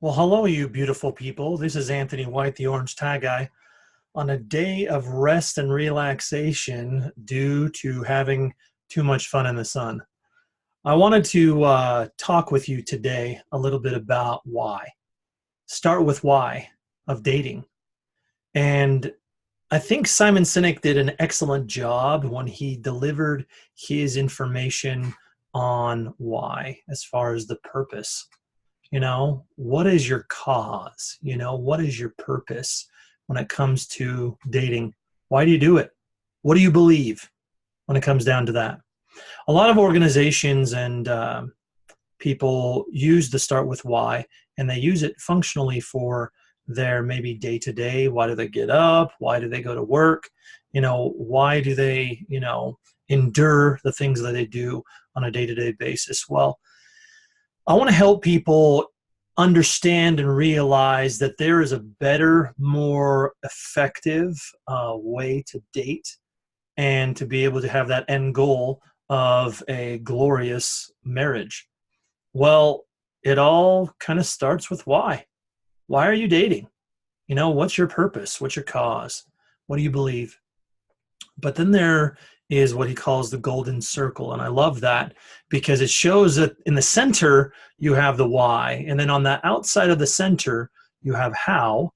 Well, hello, you beautiful people. This is Anthony White, the Orange Tie Guy, on a day of rest and relaxation due to having too much fun in the sun. I wanted to talk with you today a little bit about why. Start with why of dating. And I think Simon Sinek did an excellent job when he delivered his information on why, as far as the purpose. What is your cause? What is your purpose when it comes to dating? Why do you do it? What do you believe when it comes down to that? A lot of organizations and people use the start with why, and they use it functionally for their maybe day to day. Why do they get up? Why do they go to work? Why do they, endure the things that they do on a day to day basis? Well, I want to help people understand and realize that there is a better, more effective way to date and to be able to have that end goal of a glorious marriage. Well, it all kind of starts with why. Why are you dating? What's your purpose? What's your cause? What do you believe? But then there is what he calls the golden circle. And I love that because it shows that in the center, you have the why. And then on the outside of the center, you have how.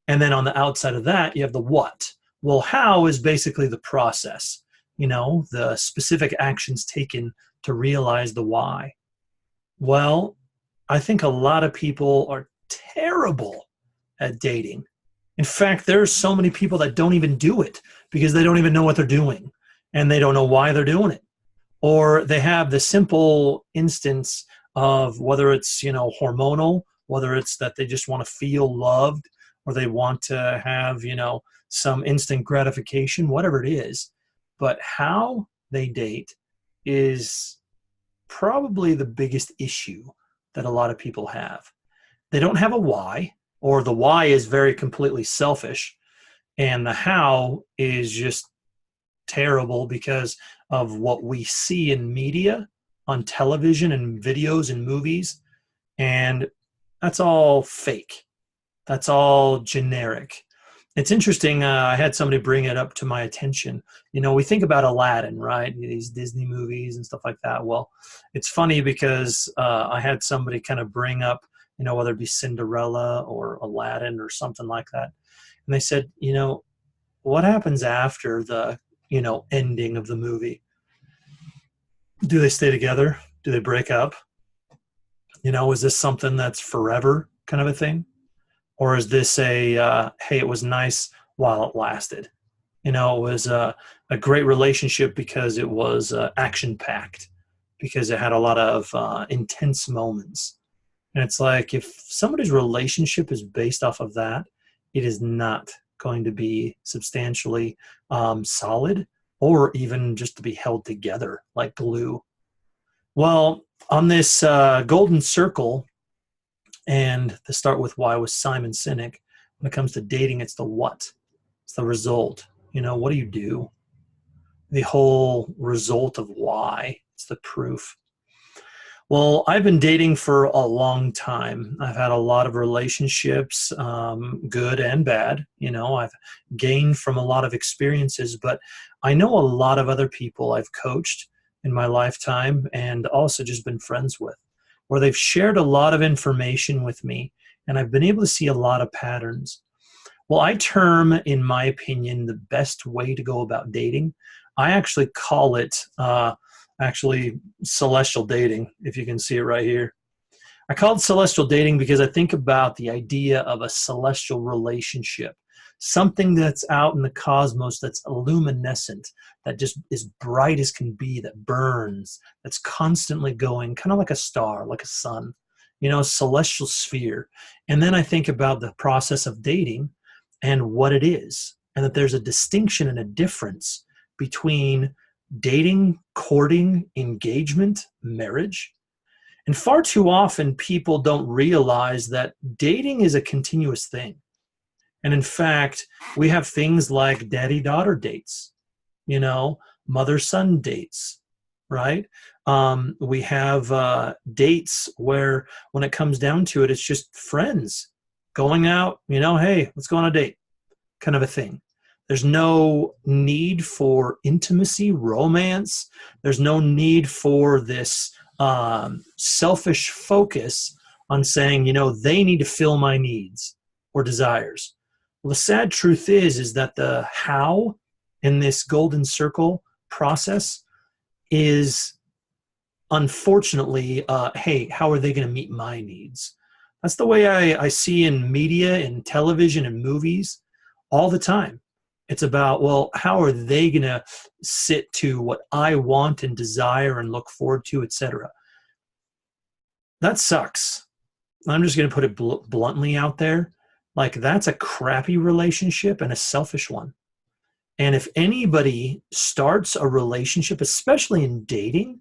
And then on the outside of that, you have the what. Well, how is basically the process, the specific actions taken to realize the why. Well, I think a lot of people are terrible at dating. In fact, there are so many people that don't even do it because they don't even know what they're doing and they don't know why they're doing it. Or they have the simple instance of whether it's, hormonal, whether it's that they just want to feel loved or they want to have, some instant gratification, whatever it is. But how they date is probably the biggest issue that a lot of people have. They don't have a why, or the why is very completely selfish, and the how is just terrible because of what we see in media, on television and videos and movies, and that's all fake. That's all generic. It's interesting. I had somebody bring it up to my attention. We think about Aladdin, right? These Disney movies and stuff like that. Well, it's funny because I had somebody kind of bring up, whether it be Cinderella or Aladdin or something like that. And they said, what happens after the, ending of the movie? Do they stay together? Do they break up? Is this something that's forever kind of a thing? Or is this hey, it was nice while it lasted? It was a great relationship because it was action-packed, because it had a lot of intense moments. And it's like if somebody's relationship is based off of that, it is not going to be substantially solid or even just to be held together like glue. Well, on this golden circle, and the start with why was Simon Sinek, when it comes to dating, it's the what. It's the result. What do you do? The whole result of why. It's the proof. Well, I've been dating for a long time. I've had a lot of relationships, good and bad. I've gained from a lot of experiences, but I know a lot of other people I've coached in my lifetime and also just been friends with, where they've shared a lot of information with me, and I've been able to see a lot of patterns. Well, I term, in my opinion, the best way to go about dating, I actually call it celestial dating, if you can see it right here. I call it celestial dating because I think about the idea of a celestial relationship, something that's out in the cosmos, that's luminescent, that just is bright as can be, that burns, that's constantly going, kind of like a star, like a sun, celestial sphere. And then I think about the process of dating and what it is, and that there's a distinction and a difference between dating, courting, engagement, marriage. And far too often people don't realize that dating is a continuous thing. And in fact, we have things like daddy-daughter dates, mother-son dates, right? We have dates where when it comes down to it, it's just friends going out, hey, let's go on a date kind of a thing. There's no need for intimacy, romance. There's no need for this selfish focus on saying, they need to fill my needs or desires. Well, the sad truth is that the how in this golden circle process is unfortunately, hey, how are they going to meet my needs? That's the way I see in media and television and movies all the time. It's about, well, how are they going to sit to what I want and desire and look forward to, etc. That sucks. I'm just going to put it bluntly out there. Like, that's a crappy relationship and a selfish one. And if anybody starts a relationship, especially in dating,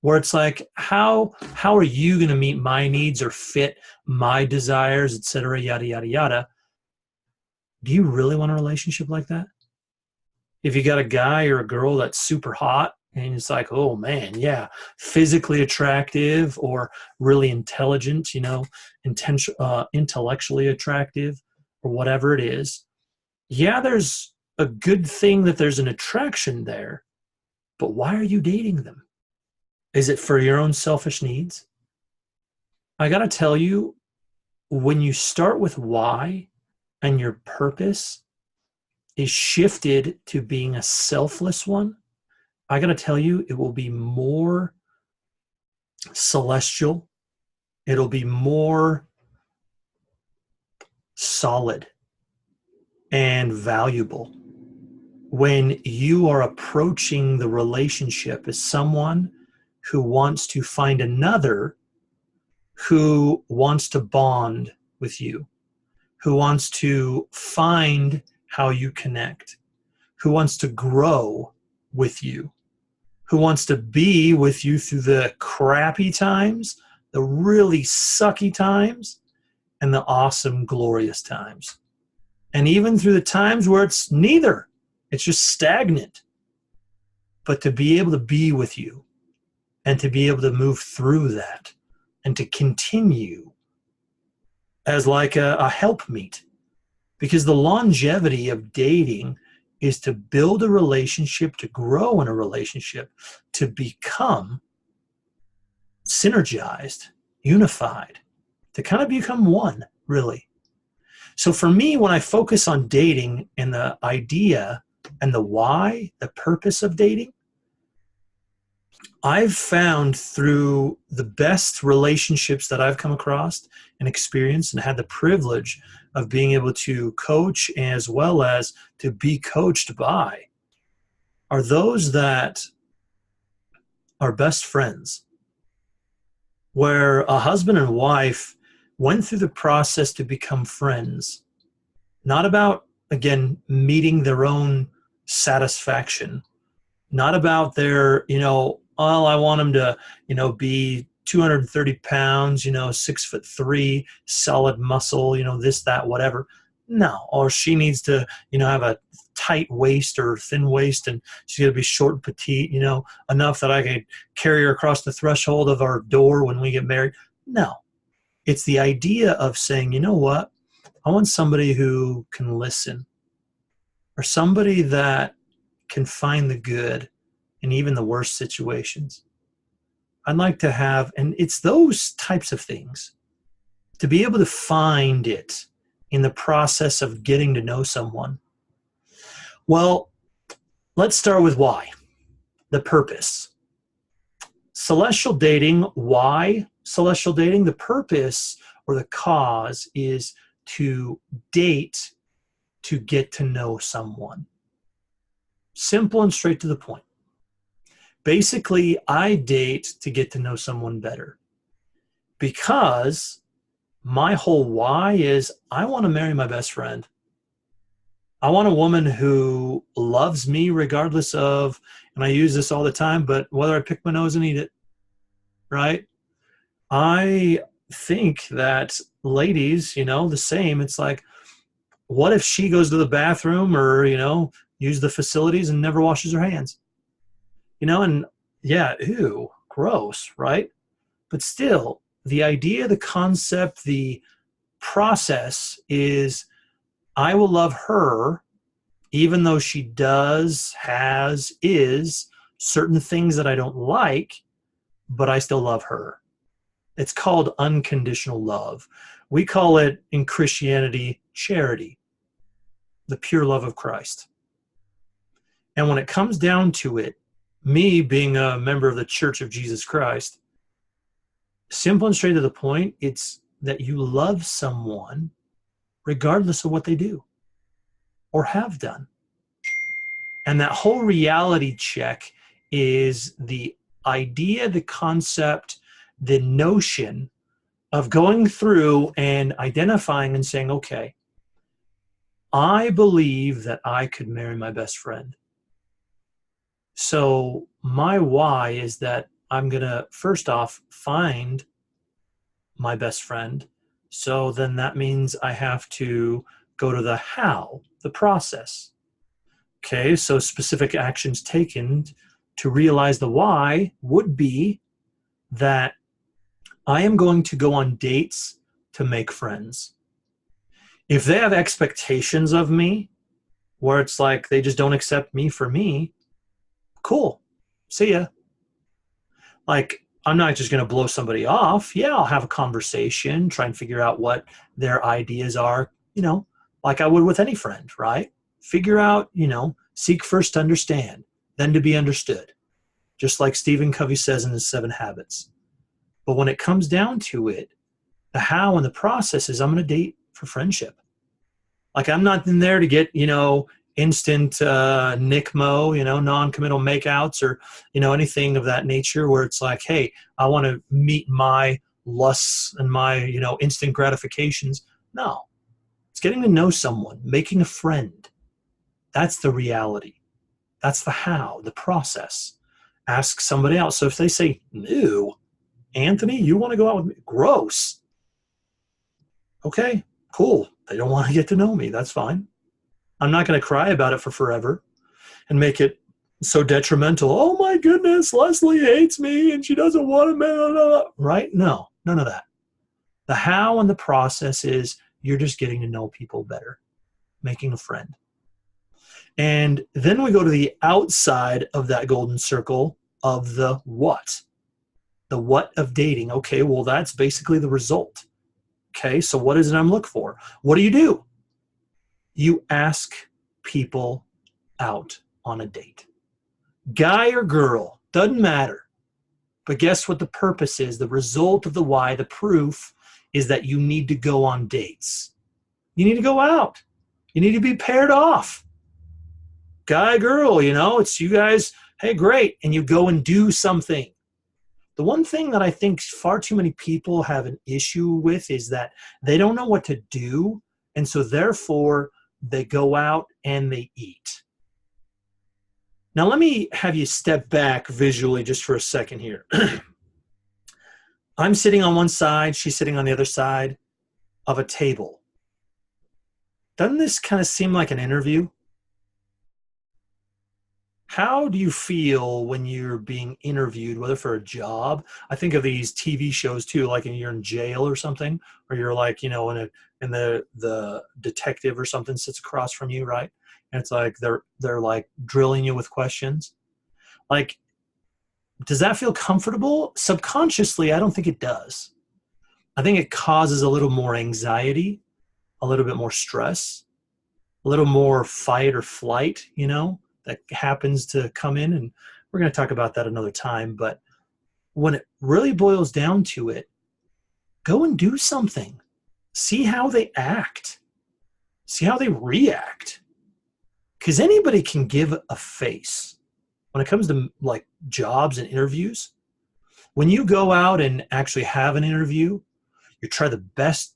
where it's like, how are you going to meet my needs or fit my desires, et cetera, yada, yada, yada. Do you really want a relationship like that? If you got a guy or a girl that's super hot and it's like, oh man, yeah, physically attractive or really intelligent, intellectually attractive or whatever it is. Yeah, there's a good thing that there's an attraction there, but why are you dating them? Is it for your own selfish needs? I got to tell you, when you start with why and your purpose is shifted to being a selfless one, I got to tell you, it will be more celestial. It'll be more solid and valuable when you are approaching the relationship as someone who wants to find another who wants to bond with you, who wants to find how you connect, who wants to grow with you, who wants to be with you through the crappy times, the really sucky times, and the awesome, glorious times. And even through the times where it's neither, it's just stagnant. But to be able to be with you and to be able to move through that and to continue as like a helpmeet. Because the longevity of dating is to build a relationship, to grow in a relationship, to become synergized, unified, to kind of become one, really. So for me, when I focus on dating and the idea and the why, the purpose of dating, I've found through the best relationships that I've come across and experienced and had the privilege of being able to coach as well as to be coached by are those that are best friends, where a husband and wife went through the process to become friends, not about, again, meeting their own satisfaction, not about their, oh, I want him to, be 230 pounds, 6'3", solid muscle, this, that, whatever. No. Or she needs to, have a tight waist or thin waist, and she's going to be short and petite, enough that I can carry her across the threshold of our door when we get married. No. It's the idea of saying, you know what? I want somebody who can listen, or somebody that can find the good in even the worst situations. I'd like to have, and it's those types of things, to be able to find it in the process of getting to know someone. Well, let's start with why, the purpose. Celestial dating, why celestial dating? The purpose or the cause is to date to get to know someone. Simple and straight to the point. Basically, I date to get to know someone better, because my whole why is I want to marry my best friend. I want a woman who loves me regardless of, and I use this all the time, but whether I pick my nose and eat it, right? I think that ladies, the same. It's like, what if she goes to the bathroom or, use the facilities and never washes her hands? And yeah, ew, gross, right? But still, the idea, the concept, the process is I will love her even though she does, has, is certain things that I don't like, but I still love her. It's called unconditional love. We call it in Christianity charity, the pure love of Christ. And when it comes down to it, me being a member of the Church of Jesus Christ, simple and straight to the point, it's that you love someone regardless of what they do or have done. And that whole reality check is the idea, the concept, the notion of going through and identifying and saying, okay, I believe that I could marry my best friend. So my why is that I'm going to, first off, find my best friend. So then that means I have to go to the how, the process. Okay, so specific actions taken to realize the why would be that I am going to go on dates to make friends. If they have expectations of me where it's like they just don't accept me for me, cool, see ya. Like, I'm not just going to blow somebody off. Yeah, I'll have a conversation, try and figure out what their ideas are, like I would with any friend, right? Figure out, seek first to understand, then to be understood. Just like Stephen Covey says in his 7 Habits. But when it comes down to it, the how and the process is I'm going to date for friendship. Like, I'm not in there to get, instant NICMO, non-committal makeouts or, anything of that nature where it's like, hey, I want to meet my lusts and my, instant gratifications. No, it's getting to know someone, making a friend. That's the reality. That's the how, the process. Ask somebody else. So if they say, ew, Anthony, you want to go out with me? Gross. Okay, cool. They don't want to get to know me. That's fine. I'm not going to cry about it for forever and make it so detrimental. Oh my goodness, Leslie hates me and she doesn't want to, right? No, none of that. The how and the process is you're just getting to know people better, making a friend. And then we go to the outside of that golden circle of the what. The what of dating. Okay, well, that's basically the result. Okay, so what is it I'm looking for? What do? You ask people out on a date. Guy or girl, doesn't matter. But guess what the purpose is? The result of the why, the proof, is that you need to go on dates. You need to go out. You need to be paired off. Guy, girl, it's you guys, hey, great. And you go and do something. The one thing that I think far too many people have an issue with is that they don't know what to do. And so therefore, they go out and they eat. Now, let me have you step back visually just for a second here. I'm sitting on one side, she's sitting on the other side of a table. Doesn't this kind of seem like an interview? How do you feel when you're being interviewed, whether for a job? I think of these TV shows too, like you're in jail or something, or you're like, in the detective or something sits across from you, right? And it's like they're like drilling you with questions. Like, does that feel comfortable? Subconsciously, I don't think it does. I think it causes a little more anxiety, a little bit more stress, a little more fight or flight, that happens to come in. And we're going to talk about that another time. But when it really boils down to it, go and do something. See how they act. See how they react. Because anybody can give a face. When it comes to like jobs and interviews, when you go out and actually have an interview, you try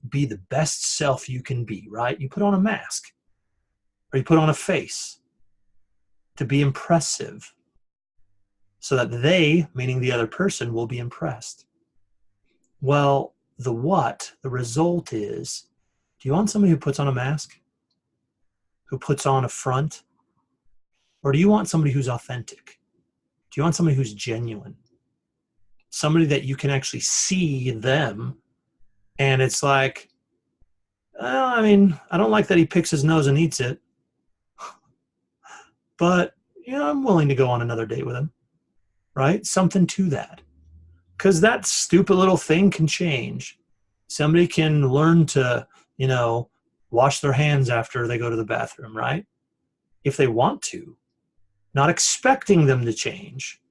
be the best self you can be, right? You put on a mask or you put on a face to be impressive so that they, meaning the other person, will be impressed. Well, the result is, do you want somebody who puts on a mask? Who puts on a front? Or do you want somebody who's authentic? Do you want somebody who's genuine? somebody that you can actually see them. And it's like, well, I mean, I don't like that he picks his nose and eats it, but I'm willing to go on another date with him, right? Something to that. Because that stupid little thing can change. Somebody can learn to, wash their hands after they go to the bathroom, right? If they want to. Not expecting them to change,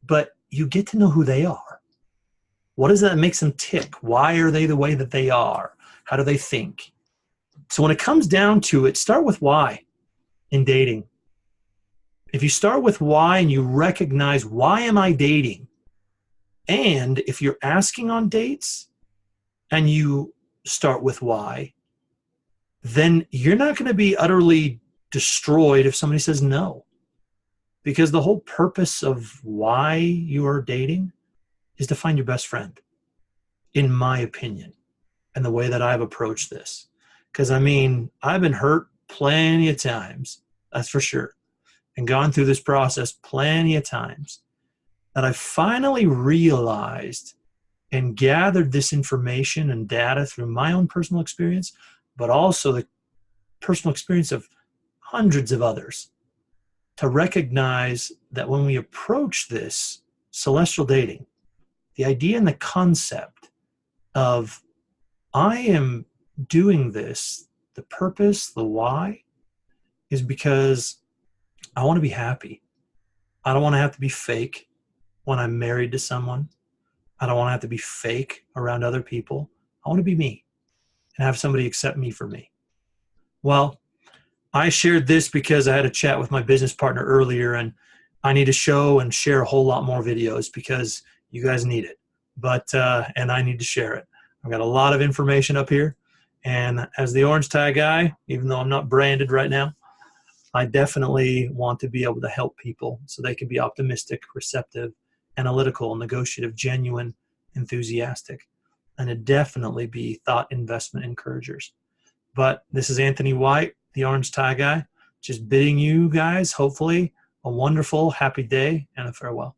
but you get to know who they are. What is it that makes them tick? Why are they the way that they are? How do they think? So when it comes down to it, start with why in dating. If you start with why and you recognize, why am I dating? And if you're asking on dates and you start with why, then you're not going to be utterly destroyed if somebody says no. Because the whole purpose of why you are dating is to find your best friend, in my opinion, and the way that I've approached this. Because, I've been hurt plenty of times, that's for sure, and gone through this process plenty of times, that I finally realized and gathered this information and data through my own personal experience, but also the personal experience of hundreds of others, to recognize that when we approach this celestial dating, the idea and the concept of I am doing this, the purpose, the why, is because I want to be happy. I don't want to have to be fake when I'm married to someone. I don't want to have to be fake around other people. I want to be me and have somebody accept me for me. Well, I shared this because I had a chat with my business partner earlier, and I need to show and share a whole lot more videos because you guys need it. And I need to share it. I've got a lot of information up here. And as the orange tie guy, even though I'm not branded right now, I definitely want to be able to help people so they can be optimistic, receptive, analytical, negotiative, genuine, enthusiastic, and to definitely be thought investment encouragers. But this is Anthony White, the orange tie guy, just bidding you guys, hopefully, a wonderful, happy day and a farewell.